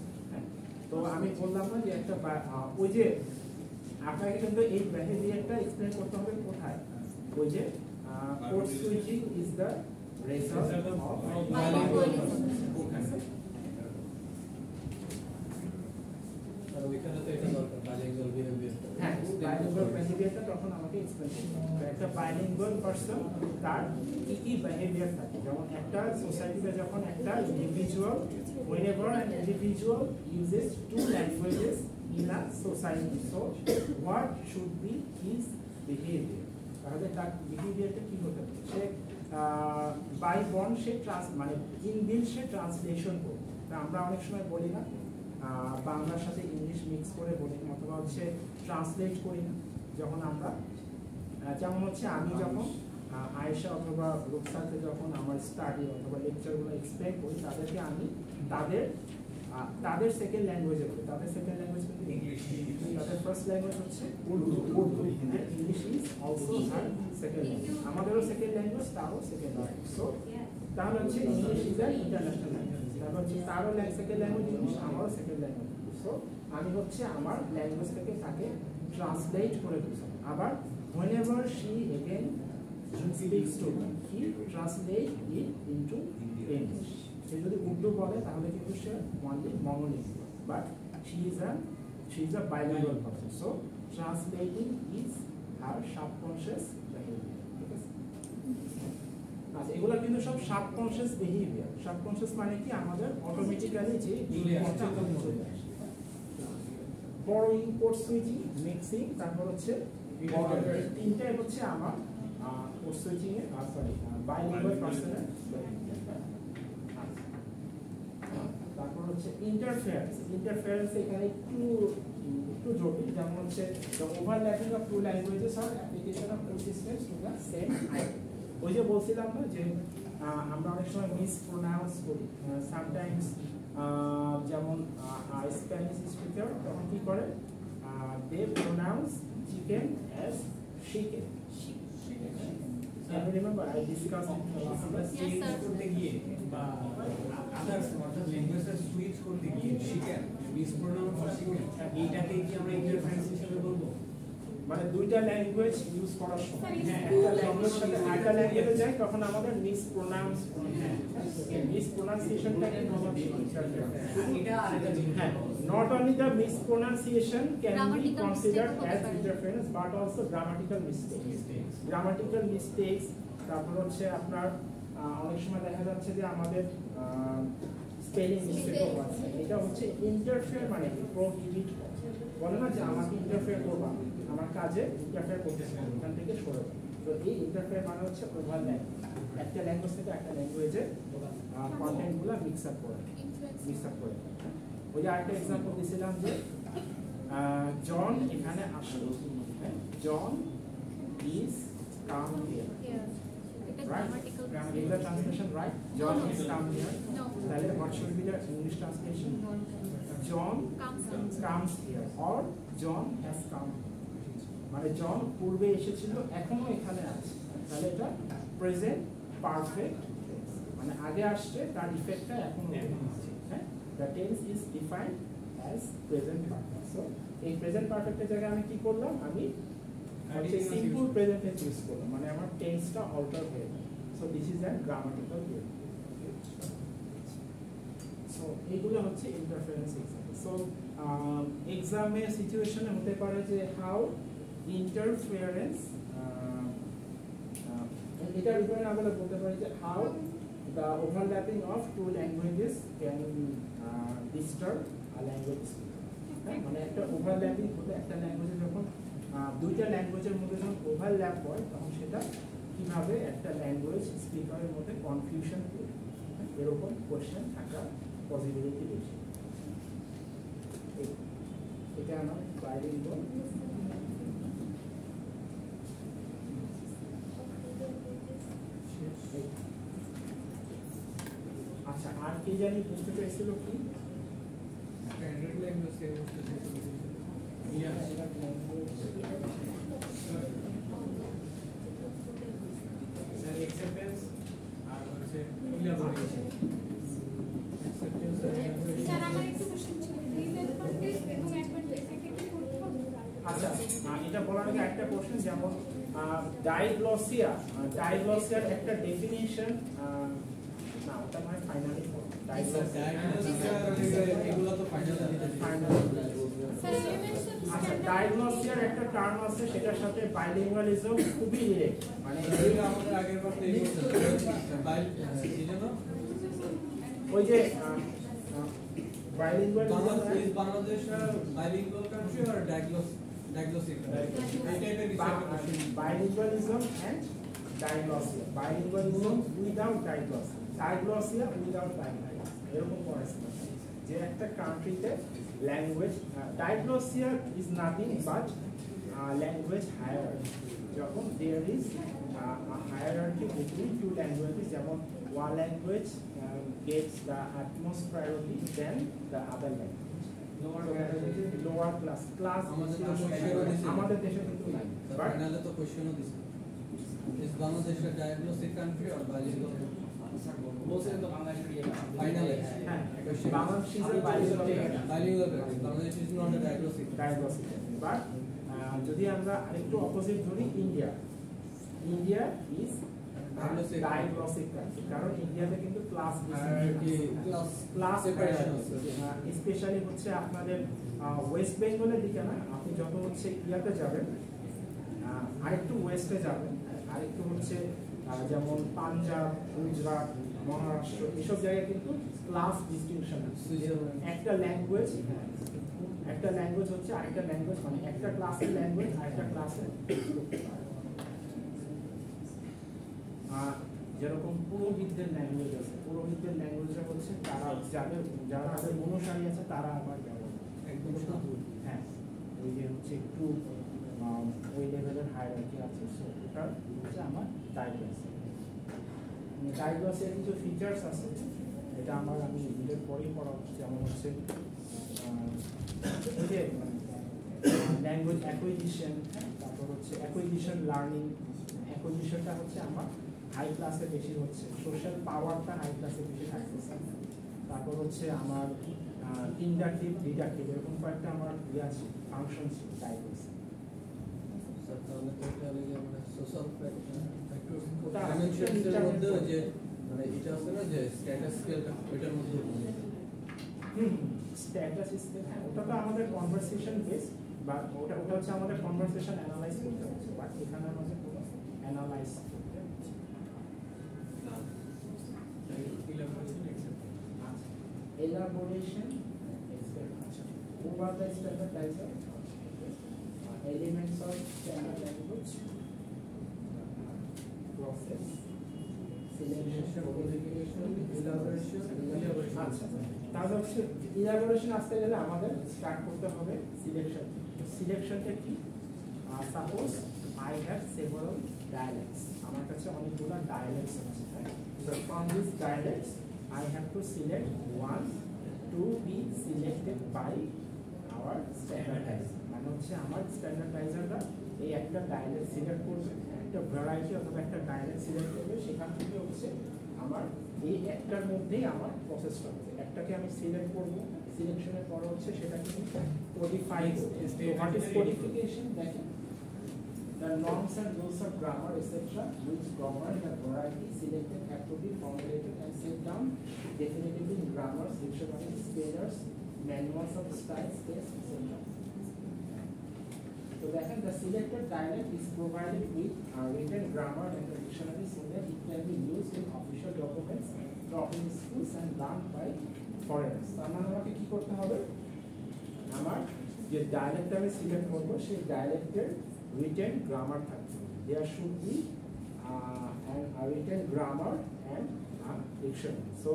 তো আমি বললাম না যে একটা ওই যে আপনাকে কিন্তু এই বিহেভিয়ারটা এক্সপ্লেন করতে হবে কোথায়, ওই যে code switching is the result of bilingualism. আর ওইখানে তো এটা দরকার বাইলিঙ্গুয়াল বিহেভিয়ার। হ্যাঁ বাইলিঙ্গুয়াল বিহেভিয়ারটা তখন আমাকে এক্সপ্লেন করতে হবে। একটা বাইলিঙ্গুয়াল পারসন তার কি কি বিহেভিয়ার থাকে, যেমন একটা সোসাইটিতে যখন একটা individual, whenever an individual uses two languages in a society, so what should be his behavior? তাহলে তার বিহেভিয়ারটা কি হতে পারে? সে বাই বর্ন সে মানে ইনবিল্ট সে ট্রান্সলেশন করবে। আমরা অনেক সময় বলি না বাংলার সাথে ইংলিশ মিক্স করে বলি, অথবা হচ্ছে ট্রান্সলেট করি না। যখন আমরা যেমন হচ্ছে আমি যখন আয়েশা অথবা রুকসাকে যখন আমার স্টাডি অথবা লেকচারগুলো এক্সপ্লেন করি, তাদেরকে আমি তাদের সেকেন্ড ল্যাঙ্গুয়েজে বলি। তাদের সেকেন্ড ল্যাঙ্গুয়েজ কিন্তু ইংলিশ, তাদের ফার্স্ট ল্যাঙ্গুয়েজ হচ্ছে Urdu. English is also her second language. আমাদেরও সেকেন্ড ল্যাঙ্গুয়েজ, তারও সেকেন্ড ল্যাঙ্গুয়েজ। সো তাহলে হচ্ছে English is an international language. তারপর হচ্ছে তারও সেকেন্ড ল্যাঙ্গুয়েজ ইংলিশ, আমারও সেকেন্ড ল্যাঙ্গুয়েজ। সো আমি হচ্ছে আমার ল্যাঙ্গুয়েজ থেকে তাকে ট্রান্সলেট করে দিচ্ছি। আবার whenever she again speaks to me, he translate it into English. সে যদি উর্দু বলে তাহলে কিন্তু সে only monolingual, but she is a bilingual person. So translating is her subconscious behavior. ঠিক আছে? আচ্ছা, এগুলো কিন্তু সব সাবকনশিয়াস বিহেভিয়ার। সাবকনশিয়াস মানে কি আমাদের অটোমেটিক্যালি যে চলে আসে। বড়োইং, কোড সুইচিং, মিক্সিং, তারপর হচ্ছে তিনটাই হচ্ছে আমার কোড সুইচিং এর বাইলিঙ্গুয়াল পার্সনের। তারপর হচ্ছে ইন্টারফেয়ারেন্স। ইন্টারফেয়ারেন্স এখানে একটু জটিল, যেমন হচ্ছে the overlapping of two languages or application of two systems to the same idea. ওই যে বলছিলাম না যে আমরা অনেক সময় মিসপ্রোনাউন্স করি সামটাইমস, যেমন স্প্যানিশ স্পিকার তখন কি করে, দে প্রোনাউন্স চিকেন অ্যাজ শিকেন। রিমেম্বার আই ডিসকাস আমরা চেঞ্জ করতে গিয়ে বা আদার্স অর্থাৎ ল্যাঙ্গুয়েজটা সুইচ করতে গিয়ে শিখেন মিসপ্রোনাউন্স বা শিখেন, এইটাকে কি আমরা ইন্টারফারেন্স হিসেবে বলবো? মানে দুইটা ল্যাঙ্গুয়েজ ইউজ করার সময় একটা ল্যাঙ্গুয়েজ সাথে আরেকটা ল্যাঙ্গুয়েজে যায় তখন আমাদের মিসপ্রোনাউন্স, মিসপ্রোনাউন্সিয়েশনটাকে এটা আরেকটা জিনিস। হ্যাঁ, not only the mispronunciation can be considered as interference but also grammatical mistakes. Grammatical mistakes, তারপর হচ্ছে আপনার অনেক সময় দেখা যাচ্ছে যে আমাদের স্পেলিং মিস্টেকও আছে। এটা হচ্ছে ইন্টারফেয়ার মানে প্রোহিবিট বলে না যে আমাকে ইন্টারফেয়ার করবা, আমার কাজে ইন্টারফেয়ার করতেছে না, এখান থেকে সরে যাবে। তো এই ইন্টারফেয়ার মানে হচ্ছে ওভারল্যাপ, একটা ল্যাঙ্গুয়েজ থেকে একটা ল্যাঙ্গুয়েজে কন্টেন্টগুলো মিক্স আপ করে। ওই যে আরেকটা এক্সাম্পল দিয়েছিলাম যে জন এখানে আসলো, John is come here, right? Is the translation right? John is come here. No. Then what should be the English translation? John comes here or John has come here. মানে জন পূর্বে এসেছিল এখনো এখানে আছে, তাহলে এটা প্রেজেন্ট পারফেক্ট, মানে আগে আসছে তার ইফেক্টটা এখনো আছে। হ্যাঁ, the tense is defined as present perfect. So এই প্রেজেন্ট পারফেক্টের জায়গায় আমি কি করলাম, আমি সিম্পল প্রেজেন্ট টেন্স ইউজ করলাম, মানে আমার টেন্সটা অল্টার হয়ে যায়। So this is an grammatical way. So এইগুলো হচ্ছে ইন্টারফারেন্স এক্সাম্পল। সো এক্সামের সিচুয়েশনে হতে পারে যে হাউ ইন্টারফারেন্স, এটার উপরে না বলে বলতে পারি যে how the overlapping of two languages can disturb a language speaker. মানে একটা ওভারল্যাপিং হলে একটা ল্যাঙ্গুয়েজে যখন দুইটা ল্যাঙ্গুয়েজের মধ্যে যখন ওভারল্যাপ হয় তখন সেটা কিভাবে একটা ল্যাঙ্গুয়েজ স্পিকারের মধ্যে কনফিউশন ক্রিয়েট, এরকম কোশ্চেন থাকার পসিবিলিটি বেশি। এটা আমার বাইলিঙ্গুয়াল। আচ্ছা, আর কি জানি বুঝতে পেরেছিল কি? স্ট্যান্ডার্ড ল্যাঙ্গুয়েজ কে বুঝতে পেরেছিল। স্যার অ্যাকসেপ্টেন্স আর হচ্ছে ইলাবোরেশন। স্যার আমার একটু কোশ্চেন ছিল, ডিসঅ্যাডভান্টেজ এবং অ্যাডভান্টেজ এটাকে কি করতে হবে? আচ্ছা, এটা বলার আগে একটা কোশ্চেন, যেমন ডাইগ্লসিয়ার একটা ডেফিনিশন, না ওটা মানে ফাইনালি এগুলো তো ফাইনাল স্যার এলিমেন্টস অফ আচ্ছা, ডাইগ্লসিয়ার একটা টার্ম আছে, সেটার সাথে বাইলিঙ্গুয়ালিজম খুবই রিলেটেড। মানে আমাদের আগের বার তো এইজন্য ওই যে বাইলিঙ্গুয়ালিজম, বাংলাদেশ বাইলিঙ্গুয়াল কান্ট্রি আর ডায়াগনস্টিক এই টাইপের bilingualism and diglossia. Bilingualism without diglossia. Diglossia without diglossia. এরকম পড়াশোনা যে একটা কান্ট্রিতে language diglossia is nothing but language hierarchy. যখন there is hierarchy between two languages, যেমন one language gets the utmost priority than the other language. Lower class আমাদের দেশে কিন্তু নাই, বাট ফাইনালে তো কোশ্চেনও দিছে is Bangladesh a diagnostic country or bilingual? বলছেন তো বাংলাদেশের ফাইনালে হ্যাঁ Bangladesh is a bilingual country. Bangladesh is not a diagnostic country. But যদি আমরা আরেকটু অপোজিট ধরি, ইন্ডিয়া ইজ ডায়াগনস্টিক কান্ট্রি, কারণ ইন্ডিয়াতে কিন্তু ক্লাস separation আছে। স্পেশালি হচ্ছে আপনাদের ওয়েস্ট বেঙ্গলের দিকে না, আপনি যত হচ্ছে ইয়াতে যাবেন, আরেকটু ওয়েস্টে যাবেন, আরেকটু হচ্ছে যেমন পাঞ্জাব, গুজরাট, মহারাষ্ট্র, এসব জায়গায় কিন্তু ক্লাস ডিস্টিংশন আছে। একটা ল্যাঙ্গুয়েজ হচ্ছে আরেকটা ল্যাঙ্গুয়েজ, মানে একটা ক্লাসের ল্যাঙ্গুয়েজ আরেকটা ক্লাসের, যেরকম পুরোহিতদের ল্যাঙ্গুয়েজ আছে, পুরোহিতদের ল্যাঙ্গুয়েজটা হচ্ছে তারা যারা অনুসারী আছে তারা আবার একদম হ্যাঁ ওই যে হচ্ছে একটু ওই লেভেলের হায়ারার্কি আছে, সো ওটা হচ্ছে আমার ডায়াগ্নসের কিছু ফিচার্স আছে, এটা আমি নিজের পরেই পড়া হচ্ছে, যেমন হচ্ছে ওই যে ল্যাঙ্গুয়েজ অ্যাকুইজিশন, তারপর হচ্ছে অ্যাকুইজিশন লার্নিং, অ্যাকুইজিশনটা হচ্ছে আমার হাই ক্লাসে বেশি হচ্ছে, সোশ্যাল পাওয়ারটা হাই ক্লাসে বেশি থাকতেছে, তারপর হচ্ছে আমার ইন্ডাকটিভ ডিডাকটিভ এরকম কয়েকটা আমার আছে ফাংশন ছিল ডায়াগ্নোসিস। স্যার তাহলে তো এটা লাগে মানে সোশ্যাল ফ্যাক্টর ওটা ডাইমেনশনের মধ্যে যে মানে এটা আছে না যে স্ট্যাটাস স্কেলটা ওইটার মধ্যে স্ট্যাটাস স্কেল, হ্যাঁ ওটা তো আমাদের কনভারসেশন বেস, বা ওটা হচ্ছে আমাদের কনভারসেশন অ্যানালাইজ করতে হচ্ছে, বাট এখানে আমাদের কোনো অ্যানালাইজ করতে হচ্ছে। Elaboration, acha, over the standardizer, elements of standard language, process, selection, elaboration, আচ্ছা, তাহলে হচ্ছে elaboration আসতে গেলে আমাদের স্টার্ট করতে হবে সিলেকশন। সিলেকশনটা কি? Suppose I have several dialects, আমার কাছে অনেকগুলো dialects আছে, so from these dialects I have to select one to be selected by our standardizer, মানে হচ্ছে আমার স্ট্যান্ডার্ডাইজারটা এই একটা ডায়ালেক্ট সিলেক্ট করবে, একটা ভ্যারাইটি অথবা একটা ডায়ালেক্ট সিলেক্ট করবে, সেখান থেকে হচ্ছে আমার এই একটার মধ্যেই আমার প্রসেসটা হবে, একটাকে আমি সিলেক্ট করব, সিলেকশনের পর হচ্ছে সেটাকে কোডিফাই করব। What is codification? দেখেন, the norms and rules of grammar etc. which govern the variety selected have to be formulated and set down definitively in grammars, dictionaries, spellers, manuals of style, case, etc. So দেখেন, the selected dialect is provided with written grammar and the dictionary so that it can be used in official documents, taught in schools and learned by foreigners. তার মানে আমাকে কি করতে হবে? আমার যে ডায়ালেক্টটা আমি সিলেক্ট করব সেই ডায়ালেক্টের written grammar থাকবে। There should be a written grammar and a dictionary. So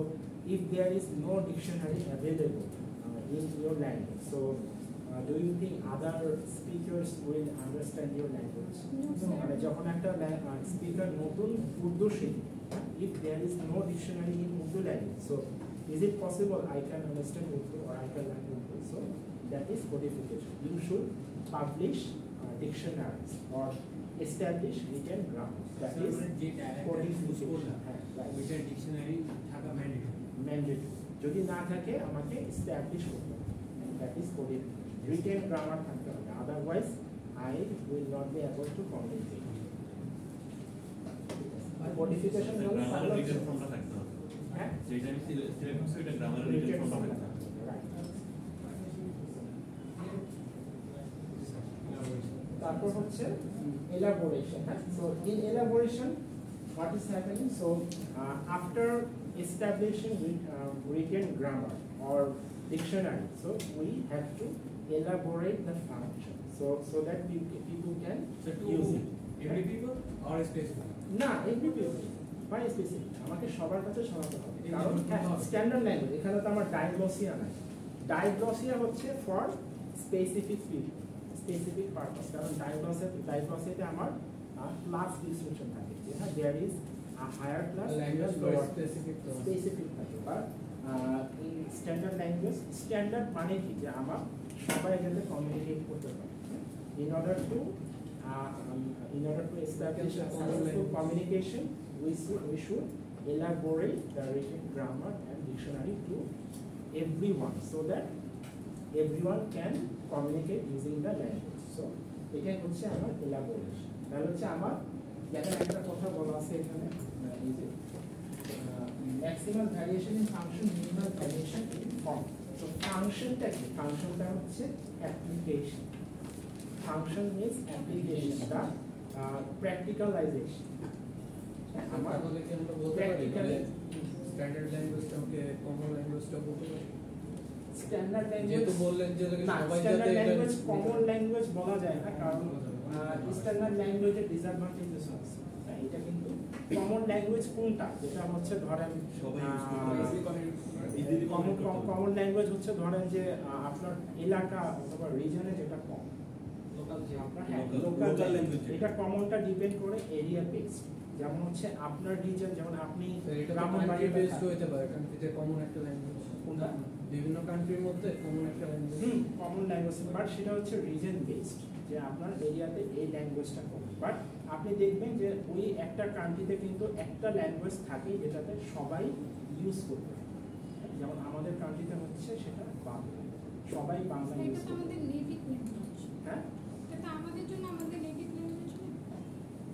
if there is no dictionary available in your language, so do you think other speakers will understand your language? মানে যখন একটা speaker নতুন উর্দু শিখে, if there is no dictionary in Urdu language, so is it possible I can understand Urdu or I can learn Urdu? So that is codification. You should publish dictionaries or establish written grammar. That is codification. ওইটার dictionary থাকা mandatory. যদি না থাকে আমাকে establish করতে হবে, and that is codification. Written grammar থাকতে হবে, otherwise I will not be able to communicate. Codification হলো গ্রামার রিটেন ফর্মটা থাকতে হবে, হ্যাঁ যেটা আমি সিলেক্ট করছি এটা গ্রামার রিটেন written ফর্মটা form থাকতে হবে। right. তারপর হচ্ছে elaboration, হ্যাঁ। So in elaboration what is happening? So after establishing written grammar or dictionary, so we have to elaborate the function so that people can use it. Every people or specific? না, every people by specific, আমাকে সবার কাছে শোনাতে হবে, কারণ standard language, এখানে তো আমার ডায়াগ্নসিয়া নাই। ডায়াগ্নসিয়া হচ্ছে for specific people, specific purpose, কারণ ডায়াগ্নসিয়াতে আমার ক্লাস ডিসটিংশন থাকে যে হ্যাঁ there is higher class language lower specific তো স্পেসিফিক থাকে বা ইন স্ট্যান্ডার্ড ল্যাঙ্গুয়েজ স্ট্যান্ডার্ড মানে কি যে আমার সবাই যাতে কমিউনিকেট করতে পারে in order to establish a successful communication we should elaborate the written grammar and dictionary to everyone so that everyone can communicate using the language so এটাই হচ্ছে আমার elaboration তাহলে হচ্ছে আমার যেটা একটা কথা বলা আছে এখানে এই যে maximal variation in function minimal variation in form so ফাংশনটা কি ফাংশনটা হচ্ছে application function means application the practicalization আমরা বলতে কি আমরা বলতে পারি স্ট্যান্ডার্ড ল্যাঙ্গুয়েজটাকে কমন ল্যাঙ্গুয়েজটা বলতে পারি স্ট্যান্ডার্ড ল্যাঙ্গুয়েজ যেহেতু বললেন যে সবাই স্ট্যান্ডার্ড যাতে ল্যাঙ্গুয়েজ কমন ল্যাঙ্গুয়েজ বলা যায় না কারণ স্ট্যান্ডার্ড ল্যাঙ্গুয়েজের ডিসঅ্যাডভান্টেজেস আছে এটা কিন্তু কমন ল্যাঙ্গুয়েজ কোনটা যেটা হচ্ছে ধরেন কমন ল্যাঙ্গুয়েজ হচ্ছে ধরেন যে আপনার এলাকা অথবা রিজনে যেটা কম লোকাল ল্যাঙ্গুয়েজ এটা কমনটা ডিপেন্ড করে এরিয়া বেসড যেমন হচ্ছে আপনার রিজন যেমন আপনি কান্ট্রি বেসড হতে পারে কান্ট্রিতে কমন একটা ল্যাঙ্গুয়েজ কোনটা বিভিন্ন কান্ট্রির মধ্যে কমন একটা ল্যাঙ্গুয়েজ কমন ল্যাঙ্গুয়েজ বাট সেটা হচ্ছে রিজন বেসড যে আপনার এরিয়াতে এই ল্যাঙ্গুয়েজটা কমন বাট আপনি দেখবেন যে ওই একটা কান্ট্রিতে কিন্তু একটা ল্যাঙ্গুয়েজ থাকে যেটাতে সবাই ইউজ করবে যেমন আমাদের কান্ট্রিতে হচ্ছে সেটা বাংলা সবাই বাংলা ইউজ করে আমাদের নেটিভ ল্যাঙ্গুয়েজ হ্যাঁ এটা আমাদের জন্য আমাদের native language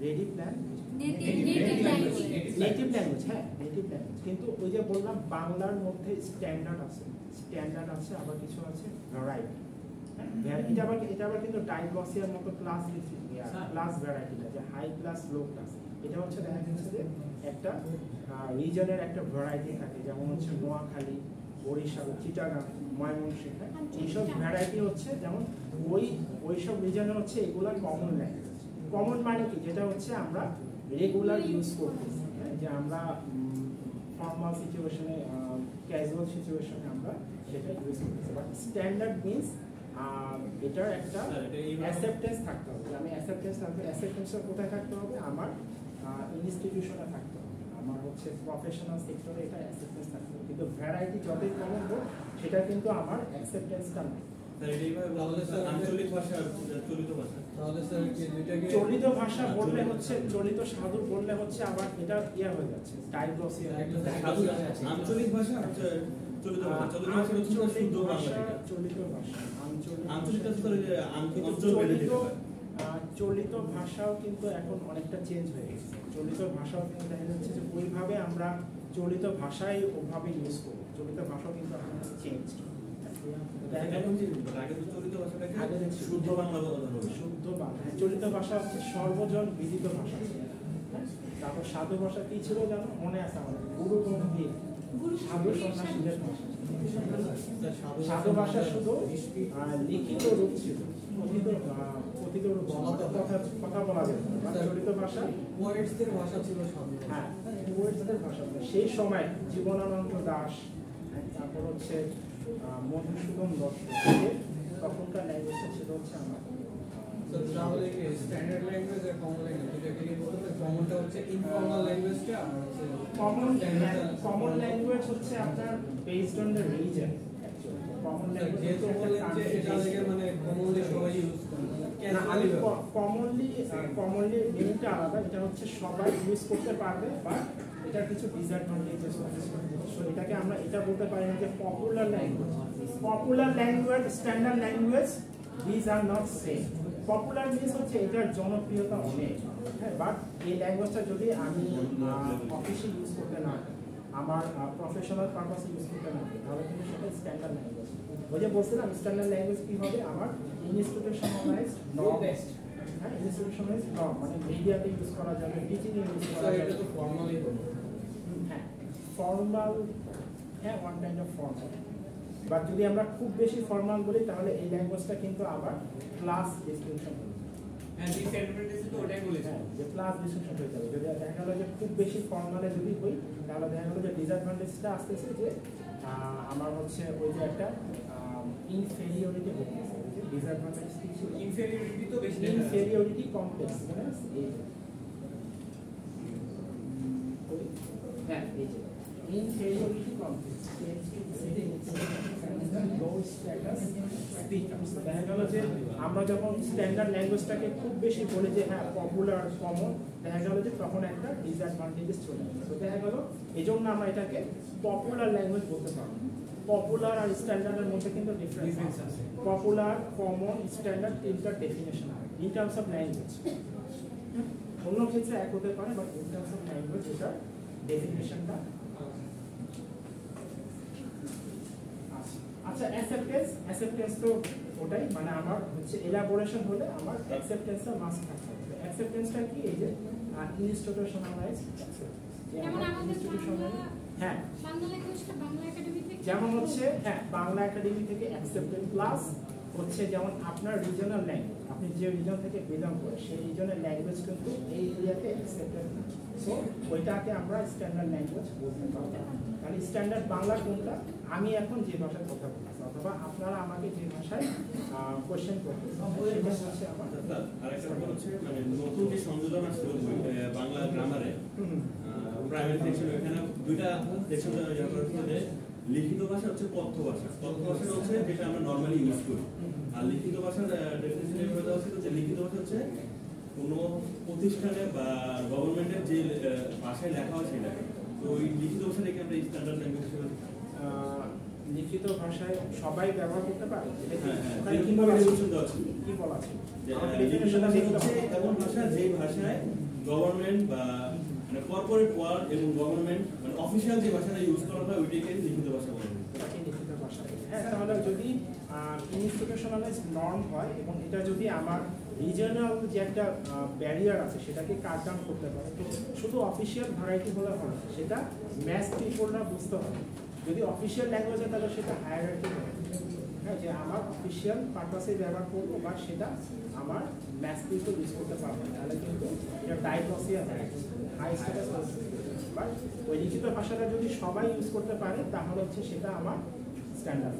ready plan native language হ্যাঁ নেটিভ ল্যাঙ্গুয়েজ কিন্তু ওই যে বললাম বাংলার মধ্যে স্ট্যান্ডার্ড আছে আবার কিছু আছে ভ্যারাইটি এটা আবার কিন্তু ডাইগ্লসিয়ার মতো ক্লাস ভ্যারাইটিটা যে হাই ক্লাস লো ক্লাস এটা হচ্ছে দেখা যাচ্ছে যে একটা রিজনের একটা ভ্যারাইটি থাকে যেমন হচ্ছে নোয়াখালী বরিশাল চিটাগাং ময়মনসিংহ এইসব ভ্যারাইটি হচ্ছে যেমন ওইসব রিজনে হচ্ছে এগুলা কমন ল্যাঙ্গুয়েজ কমন মানে কি যেটা হচ্ছে আমরা রেগুলার ইউজ করতেছি যে আমরা ফর্মাল সিচুয়েশনে ক্যাজুয়াল সিচুয়েশনে আমরা সেটা ইউজ করতেছি বাট স্ট্যান্ডার্ড মিনস এটার একটা অ্যাকসেপ্টেন্স থাকতে হবে আমি অ্যাকসেপ্টেন্সটা কোথায় থাকতে হবে আমার ইনস্টিটিউশনে থাকতে হবে আমার হচ্ছে প্রফেশনাল সেক্টরে এটা অ্যাকসেপ্টেন্স থাকতে হবে কিন্তু ভ্যারাইটি যতই কমন হোক সেটা কিন্তু আমার অ্যাকসেপ্টেন্সটা নেই আঞ্চলিক ভাষা চলিত ভাষা তাহলে স্যার কি দুইটাকে চলিত ভাষা বললে হচ্ছে চলিত সাধু বললে হচ্ছে আবার এটা ইয়া হয়ে যাচ্ছে ডাইগ্লসিয়া আঞ্চলিক ভাষা চলিত ভাষা শুদ্ধ বাংলা চলিত ভাষা আঞ্চলিক অঞ্চল বেঁধে দিতে হয় চলিত ভাষাও কিন্তু এখন অনেকটা চেঞ্জ হয়ে গেছে চলিত ভাষাও কিন্তু দেখা যাচ্ছে যে ওইভাবে আমরা চলিত ভাষাই ওভাবে ইউজ করি চলিত ভাষাও কিন্তু এখন চেঞ্জ শুদ্ধ বাংলা শুদ্ধ বাংলা চলিত ভাষা হচ্ছে সর্বজন বিদিত ভাষা তারপর সাধু ভাষা কি ছিল জানো মনে আছে আমাদের গুরু গম্ভীর সাধু সন্ন্যাসীদের ভাষা সাধু ভাষা শুধু লিখিত রূপ ছিল কথিত রূপ কথা বলা যেত চলিত ভাষা পোয়েটসদের ভাষা ছিল সাধু হ্যাঁ পোয়েটসদের ভাষা সেই সময় জীবনানন্দ দাশ তারপর হচ্ছে মধুসূদন দত্ত তখনকার ল্যাঙ্গুয়েজটা ছিল হচ্ছে আমার তাহলে স্ট্যান্ডার্ড ল্যাঙ্গুয়েজ আর কমন ল্যাঙ্গুয়েজ এটাকে কি বলতে কমনটা হচ্ছে ইনফর্মাল ল্যাঙ্গুয়েজটা আর হচ্ছে কমন ল্যাঙ্গুয়েজ হচ্ছে আপনার based on the reason common language যেহেতু বলেন যে এটা থেকে মানে কমনলি সবাই ইউজ করে না আমি কমনলি মিনিংটা আলাদা এটা হচ্ছে সবাই ইউজ করতে পারবে বা এটার কিছু ডিসঅ্যাডভান্টেজেস আছে সো এটাকে আমরা এটা বলতে পারি না যে popular language standard language this are not same popular means হচ্ছে এটার জনপ্রিয়তা অনেক হ্যাঁ বাট এই ল্যাঙ্গুয়েজটা যদি আমি অফিসে ইউজ করতে না আমার প্রফেশনাল পারপাসে ইউজ করতে না তাহলে কিন্তু সেটা স্ট্যান্ডার্ড ল্যাঙ্গুয়েজ ওই যে বলছিলাম স্ট্যান্ডার্ড ল্যাঙ্গুয়েজ কি হবে আমার ইনস্টিটিউশনালাইজড নর্ম হ্যাঁ ইনস্টিটিউশনালাইজড নর্ম মানে মিডিয়াতে ইউজ করা যাবে টিচিং ইউজ করা যাবে এটা তো ফর্মালি হলো হ্যাঁ ফর্মাল হ্যাঁ one kind of formal but যদি আমরা খুব বেশি ফর্মাল বলি তাহলে এই ল্যাঙ্গুয়েজটা কিন্তু আবার ক্লাস ডিসটিংশন হবে হ্যাঁ ডিসঅ্যাডভান্টেজ তো ওটাই বলেছি যে ক্লাস ডিসটিংশন হয়ে যাবে যদি দেখা গেল যে খুব বেশি ফর্মালে যদি হই তাহলে দেখা গেল যে ডিসঅ্যাডভান্টেজটা আসতেছে যে আমার হচ্ছে ওই যে একটা ইনফেরিয়রিটি হয়ে গেছে ডিসঅ্যাডভান্টেজ কি ছিল? ইনফেরিয়রিটি তো বেশি ইনফেরিয়রিটি কমপ্লেক্স, মানে এই হ্যাঁ এই যে ইনফেরিয়রিটি কমপ্লেক্স দেখা গেল যে আমরা যখন স্ট্যান্ডার্ড ল্যাঙ্গুয়েজটাকে খুব বেশি বলে যে হ্যাঁ পপুলার কমন, দেখা গেল যে তখন একটা ডিসঅ্যাডভান্টেজেস চলে আসে। তো দেখা গেল এই জন্য আমরা এটাকে পপুলার ল্যাঙ্গুয়েজ বলতে পারবো। পপুলার আর স্ট্যান্ডার্ডের মধ্যে কিন্তু ডিফারেন্স আছে। পপুলার, কমন, স্ট্যান্ডার্ড তিনটার ডেফিনেশন আছে ইন টার্মস অফ ল্যাঙ্গুয়েজ। অন্য ক্ষেত্রে এক হতে পারে, but in terms of language এটার ডেফিনেশনটা। আচ্ছা অ্যাকসেপ্টেন্স তো ওটাই, মানে আমার হচ্ছে এলাবোরেশন হলে আমার অ্যাকসেপ্টেন্সটা মাস্ট থাকতে হবে। অ্যাকসেপ্টেন্সটা কি? এই যে ইনস্টিটিউশনালাইজ যেমন আমাদের হ্যাঁ বাংলা ল্যাঙ্গুয়েজটা বাংলা একাডেমি থেকে যেমন হচ্ছে হ্যাঁ বাংলা একাডেমি থেকে অ্যাকসেপ্টেড, প্লাস হচ্ছে যেমন আপনার রিজনাল ল্যাঙ্গুয়েজ, আপনি যে রিজন থেকে বিলং করেন সেই রিজনের ল্যাঙ্গুয়েজ কিন্তু এই এরিয়াতে অ্যাকসেপ্টেড না। সো ওইটাকে আমরা স্ট্যান্ডার্ড ল্যাঙ্গুয়েজ বলতে পারবো। তাহলে স্ট্যান্ডার্ড বাংলা কোনটা? আমি এখন যে ভাষায় কথা বলছি অথবা আপনারা আমাকে যে ভাষায় কোয়েশ্চেন করতে সেটা হচ্ছে আমার। আরেকটা ব্যাপার হচ্ছে মানে নতুন যে সংযোজন আসছে বাংলা গ্রামারে প্রাইমারি সেকশন, এখানে দুইটা সেকশন যে লিখিত ভাষা হচ্ছে কথ্য ভাষা। কথ্য ভাষা হচ্ছে যেটা আমরা নরমালি ইউজ করি, আর লিখিত ভাষার ডেফিনিশন এভাবে দেওয়া ছিল যে লিখিত ভাষা হচ্ছে কোনো প্রতিষ্ঠানে বা গভর্নমেন্টের যে ভাষায় লেখা হয় সেটাকে। তো ওই লিখিত ভাষাটাকে আমরা স্ট্যান্ডার্ড ল্যাঙ্গুয়েজ হিসেবে লিখিত ভাষায় সবাই ব্যবহার করতে পারে। কি বলা ছিল কি বলা ছিল? এমন ভাষা যে ভাষায় গভর্নমেন্ট বা মানে কর্পোরেট ওয়ার্ল্ড এবং গভর্নমেন্ট মানে অফিসিয়াল যে ভাষাটা ইউজ করা হয় ওইটাকে লিখিত ভাষা বলা হয়। লিখিত ভাষা। হ্যাঁ, তাহলে যদি ইনস্টিটিউশনালাইজ নর্ম হয় এবং এটা যদি আমার রিজনাল যে একটা ব্যারিয়ার আছে সেটাকে কাট ডাউন করতে পারে, তো শুধু অফিসিয়াল ভ্যারাইটি হলে হবে, সেটা ম্যাথ পিপলরা বুঝতে হবে। যদি অফিসিয়াল ল্যাঙ্গুয়েজ হয় তাহলে সেটা হায়ারার্কি হবে, হ্যাঁ, যে আমার অফিসিয়াল পারপাসে ব্যবহার করবো বা সেটা আমার ম্যাথ পিপল ইউজ করতে পারবে, তাহলে কিন্তু এটা ডাইগ্লসিয়া হাই স্ট্যাটাস। বাট ওই লিখিত ভাষাটা যদি সবাই ইউজ করতে পারে তাহলে হচ্ছে সেটা আমার স্ট্যান্ডার্ড।